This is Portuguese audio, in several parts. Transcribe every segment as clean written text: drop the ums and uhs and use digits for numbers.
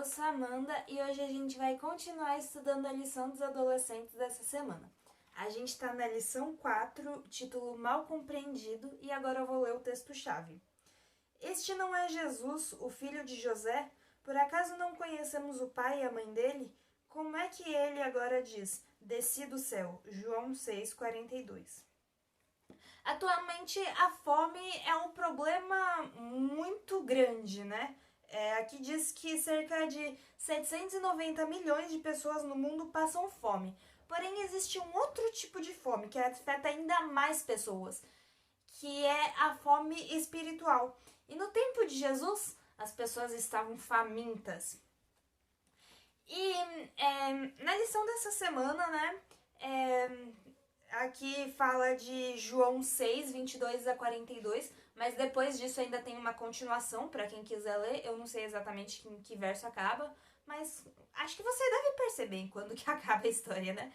eu sou a Amanda e hoje a gente vai continuar estudando a lição dos adolescentes dessa semana. A gente está na lição 4, título Mal Compreendido, e agora eu vou ler o texto-chave. Este não é Jesus, o filho de José? Por acaso não conhecemos o pai e a mãe dele? Como é que ele agora diz, desci do céu? João 6,42. Atualmente a fome é um problema muito grande, né? Aqui diz que cerca de 790 milhões de pessoas no mundo passam fome. Porém, existe um outro tipo de fome que afeta ainda mais pessoas, que é a fome espiritual. E no tempo de Jesus, as pessoas estavam famintas. E na lição dessa semana, né, aqui fala de João 6, 22 a 42, mas depois disso ainda tem uma continuação para quem quiser ler. Eu não sei exatamente em que verso acaba, mas acho que você deve perceber quando que acaba a história, né?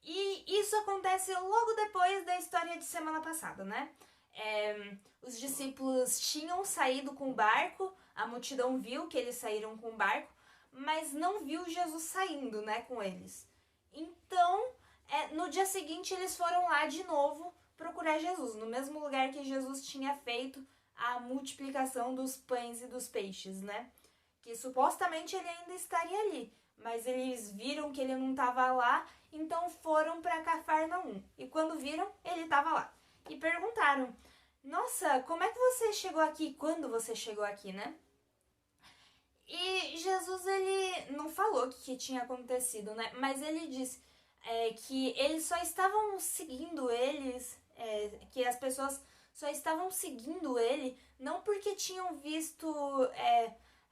E isso acontece logo depois da história de semana passada, né? Os discípulos tinham saído com o barco, a multidão viu que eles saíram com o barco, mas não viu Jesus saindo, né, com eles. Então, no dia seguinte eles foram lá de novo procurar Jesus, no mesmo lugar que Jesus tinha feito a multiplicação dos pães e dos peixes, né? Que supostamente ele ainda estaria ali, mas eles viram que ele não estava lá, então foram para Cafarnaum. E quando viram, ele estava lá. E perguntaram: nossa, como é que você chegou aqui? Quando você chegou aqui, né? E Jesus, ele não falou o que tinha acontecido, né? Mas ele disse que eles só estavam seguindo eles, que as pessoas só estavam seguindo ele, não porque tinham visto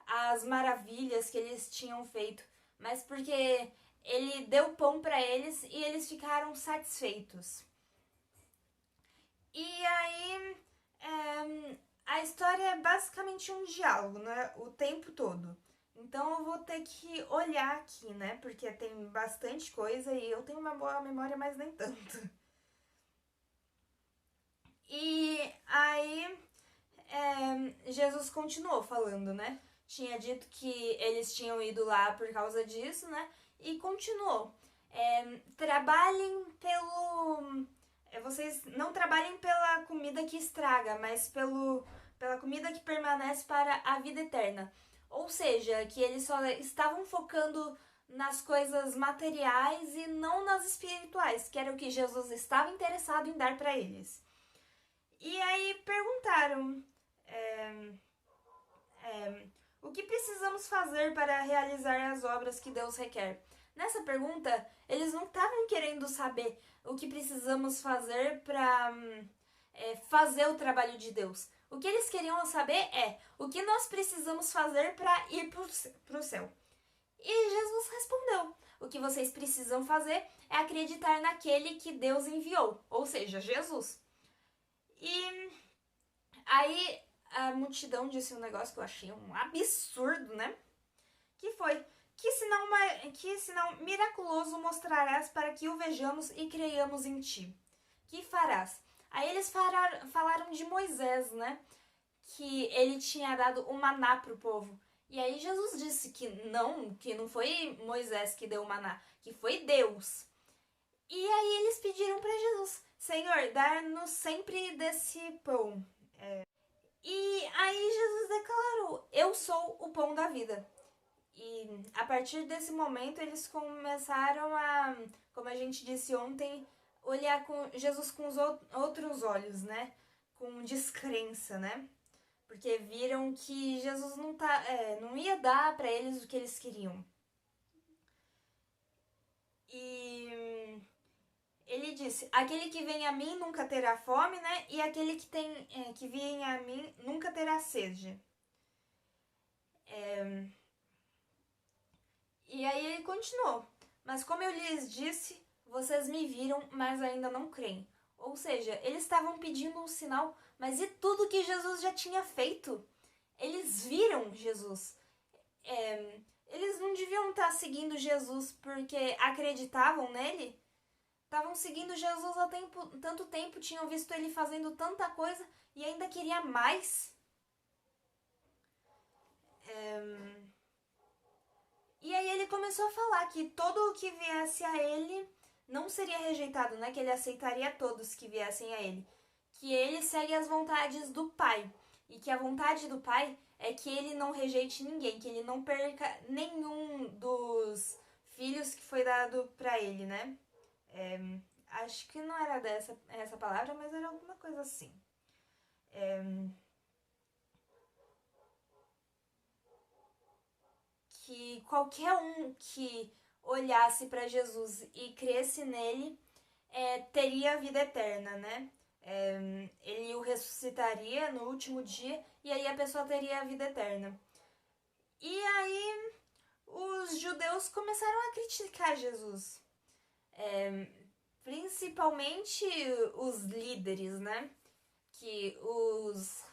as maravilhas que eles tinham feito, mas porque ele deu pão para eles e eles ficaram satisfeitos. E aí, a história é basicamente um diálogo, né? O tempo todo. Então eu vou ter que olhar aqui, né? Porque tem bastante coisa e eu tenho uma boa memória, mas nem tanto. E aí, Jesus continuou falando, né? Tinha dito que eles tinham ido lá por causa disso, né? E continuou. Trabalhem pelo... Vocês não trabalhem pela comida que estraga, mas pela comida que permanece para a vida eterna. Ou seja, que eles só estavam focando nas coisas materiais e não nas espirituais, que era o que Jesus estava interessado em dar para eles. E aí perguntaram: o que precisamos fazer para realizar as obras que Deus requer? Nessa pergunta, eles não estavam querendo saber o que precisamos fazer para fazer o trabalho de Deus. O que eles queriam saber é o que nós precisamos fazer para ir para o céu. E Jesus respondeu: o que vocês precisam fazer é acreditar naquele que Deus enviou, ou seja, Jesus. E aí a multidão disse um negócio que eu achei um absurdo, né? Que foi: que sinal miraculoso mostrarás para que o vejamos e creiamos em ti? Que farás? Aí eles falaram de Moisés, né? Que ele tinha dado o maná pro povo. E aí Jesus disse que não foi Moisés que deu o maná, que foi Deus. E aí eles pediram para Jesus: Senhor, dá-nos sempre desse pão. E aí Jesus declarou: eu sou o pão da vida. E a partir desse momento eles começaram a, como a gente disse ontem, olhar com Jesus com os outros olhos, né? Com descrença, né? Porque viram que Jesus não ia dar para eles o que eles queriam. E ele disse: aquele que vem a mim nunca terá fome, né? E aquele que vem a mim nunca terá sede. E aí ele continuou: mas como eu lhes disse, vocês me viram, mas ainda não creem. Ou seja, eles estavam pedindo um sinal, mas e tudo que Jesus já tinha feito? Eles viram Jesus. Eles não deviam estar seguindo Jesus porque acreditavam nele? Estavam seguindo Jesus há tanto tempo, tinham visto ele fazendo tanta coisa e ainda queria mais. ele começou a falar que todo o que viesse a ele não seria rejeitado, né? Que ele aceitaria todos que viessem a ele. Que ele segue as vontades do Pai. E que a vontade do Pai é que ele não rejeite ninguém, que ele não perca nenhum dos filhos que foi dado para ele, né? Acho que não era essa palavra, mas era alguma coisa assim. Que qualquer um que olhasse para Jesus e cresce nele teria a vida eterna, né? Ele o ressuscitaria no último dia e aí a pessoa teria a vida eterna. E aí os judeus começaram a criticar Jesus. Principalmente os líderes, né? Que os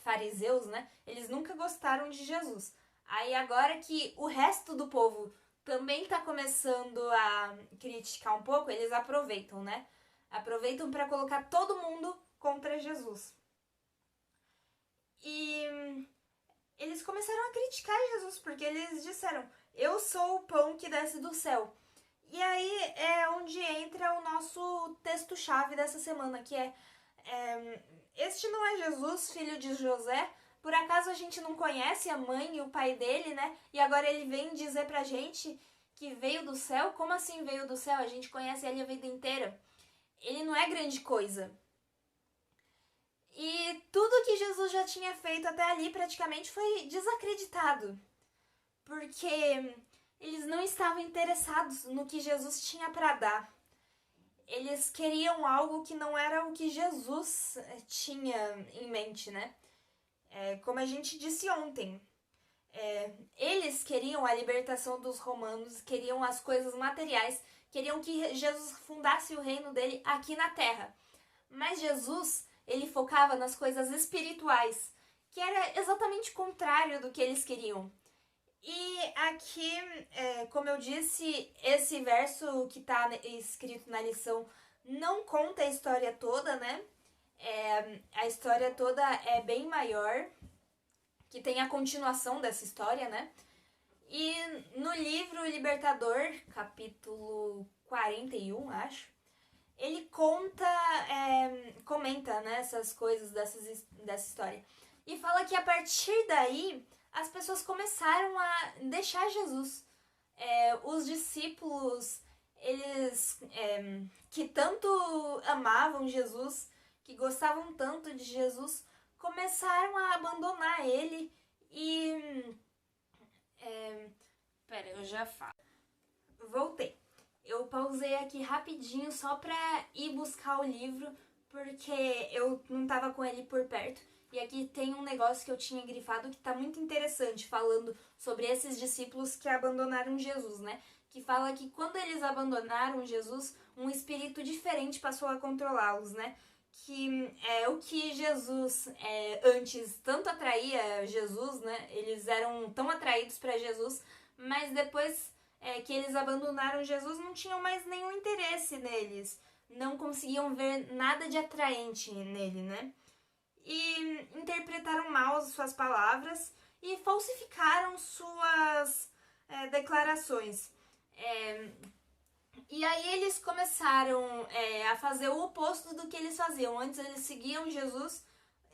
fariseus, né? Eles nunca gostaram de Jesus. Aí agora que o resto do povo também tá começando a criticar um pouco, eles aproveitam, né? Aproveitam para colocar todo mundo contra Jesus. E eles começaram a criticar Jesus, porque eles disseram: eu sou o pão que desce do céu. E aí é onde entra o nosso texto-chave dessa semana, que este não é Jesus, filho de José? Por acaso a gente não conhece a mãe e o pai dele, né? E agora ele vem dizer pra gente que veio do céu? Como assim veio do céu? A gente conhece ele a vida inteira. Ele não é grande coisa. E tudo que Jesus já tinha feito até ali praticamente foi desacreditado. Porque eles não estavam interessados no que Jesus tinha para dar. Eles queriam algo que não era o que Jesus tinha em mente, né? Como a gente disse ontem, eles queriam a libertação dos romanos, queriam as coisas materiais, queriam que Jesus fundasse o reino dele aqui na terra. Mas Jesus, ele focava nas coisas espirituais, que era exatamente o contrário do que eles queriam. E aqui, como eu disse, esse verso que está escrito na lição não conta a história toda, né? A história toda é bem maior, que tem a continuação dessa história, né? E no livro Libertador, capítulo 41, ele comenta, né, essas coisas dessa história. E fala que a partir daí as pessoas começaram a deixar Jesus. Os discípulos, eles que tanto amavam Jesus, que gostavam tanto de Jesus, começaram a abandonar ele e... Pera, eu já falo. Voltei. Eu pausei aqui rapidinho só pra ir buscar o livro, porque eu não tava com ele por perto. E aqui tem um negócio que eu tinha grifado que tá muito interessante, falando sobre esses discípulos que abandonaram Jesus, né? Que fala que quando eles abandonaram Jesus, um espírito diferente passou a controlá-los, né? Que o que Jesus antes tanto atraía Jesus, né? Eles eram tão atraídos para Jesus, mas depois que eles abandonaram Jesus, não tinham mais nenhum interesse neles. Não conseguiam ver nada de atraente nele, né? E interpretaram mal as suas palavras e falsificaram suas declarações. E aí eles começaram a fazer o oposto do que eles faziam. Antes eles seguiam Jesus,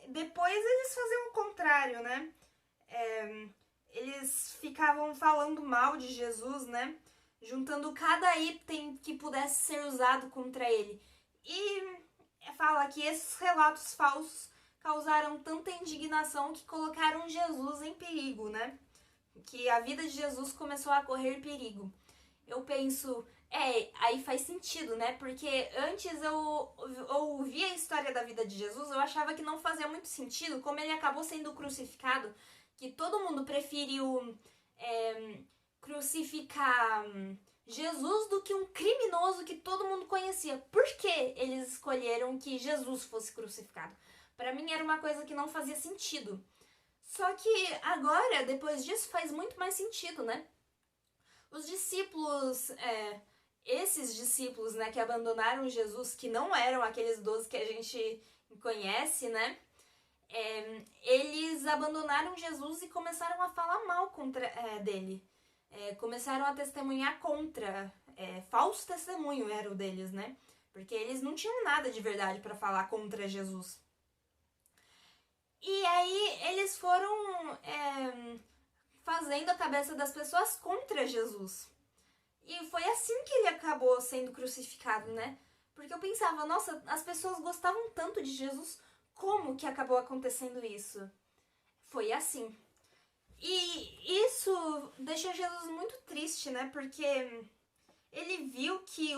depois eles faziam o contrário, né? Eles ficavam falando mal de Jesus, né? Juntando cada item que pudesse ser usado contra ele. E fala que esses relatos falsos causaram tanta indignação que colocaram Jesus em perigo, né? Que a vida de Jesus começou a correr perigo. Eu penso, aí faz sentido, né? Porque antes eu ouvia a história da vida de Jesus, eu achava que não fazia muito sentido, como ele acabou sendo crucificado, que todo mundo preferiu crucificar Jesus do que um criminoso que todo mundo conhecia. Por que eles escolheram que Jesus fosse crucificado? Para mim era uma coisa que não fazia sentido. Só que agora, depois disso, faz muito mais sentido, né? Os discípulos, esses discípulos, né, que abandonaram Jesus, que não eram aqueles 12 que a gente conhece, né? Eles abandonaram Jesus e começaram a falar mal dele. começaram a testemunhar contra. Falso testemunho era o deles, né? Porque eles não tinham nada de verdade para falar contra Jesus. E aí eles foram fazendo a cabeça das pessoas contra Jesus. E foi assim que ele acabou sendo crucificado, né? Porque eu pensava, nossa, as pessoas gostavam tanto de Jesus, como que acabou acontecendo isso? Foi assim. E isso deixou Jesus muito triste, né? Porque ele viu que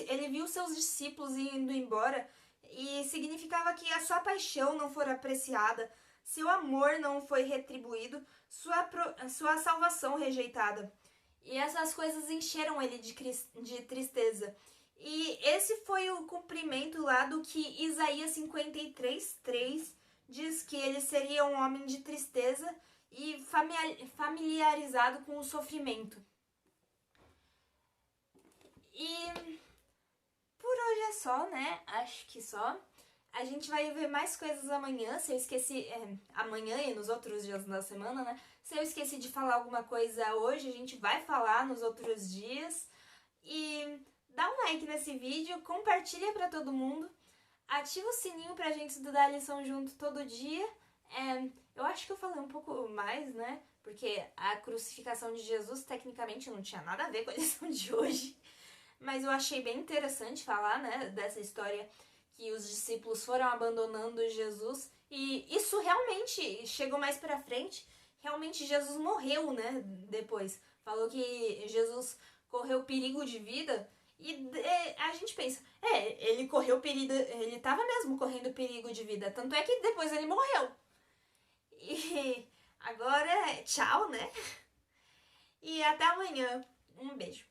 ele viu seus discípulos indo embora e significava que a sua paixão não for apreciada, seu amor não foi retribuído, sua salvação rejeitada. E essas coisas encheram ele de tristeza. E esse foi o cumprimento lá do que Isaías 53:3 diz, que ele seria um homem de tristeza e familiarizado com o sofrimento. E por hoje é só, né? Acho que só. A gente vai ver mais coisas amanhã. Se eu esqueci. Amanhã e nos outros dias da semana, né? Se eu esqueci de falar alguma coisa hoje, a gente vai falar nos outros dias. E dá um like nesse vídeo, compartilha pra todo mundo. Ativa o sininho pra gente estudar a lição junto todo dia. Eu acho que eu falei um pouco mais, né? Porque a crucificação de Jesus, tecnicamente, não tinha nada a ver com a lição de hoje. Mas eu achei bem interessante falar, né, dessa história que os discípulos foram abandonando Jesus. E isso realmente chegou mais pra frente. Realmente Jesus morreu, né, depois. Falou que Jesus correu perigo de vida. E a gente pensa, ele correu perigo, ele tava mesmo correndo perigo de vida. Tanto é que depois ele morreu. E agora, tchau, né? E até amanhã. Um beijo.